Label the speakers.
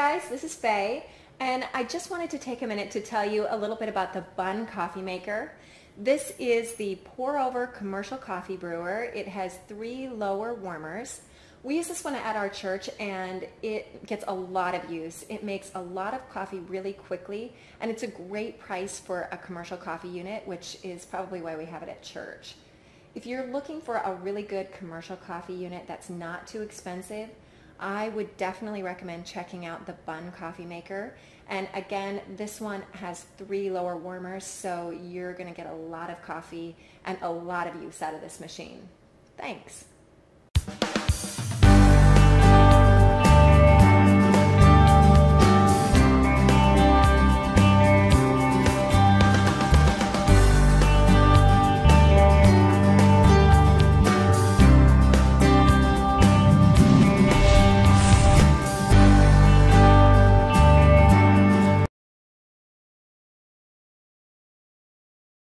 Speaker 1: guys, this is Faye, and I just wanted to take a minute to tell you a little bit about the Bunn Coffee Maker. This is the pour-over commercial coffee brewer. It has 3 lower warmers. We use this one at our church and it gets a lot of use. It makes a lot of coffee really quickly, and it's a great price for a commercial coffee unit, which is probably why we have it at church. If you're looking for a really good commercial coffee unit that's not too expensive, I would definitely recommend checking out the Bunn Coffee Maker. And again, this one has 3 lower warmers, so you're going to get a lot of coffee and a lot of use out of this machine. Thanks.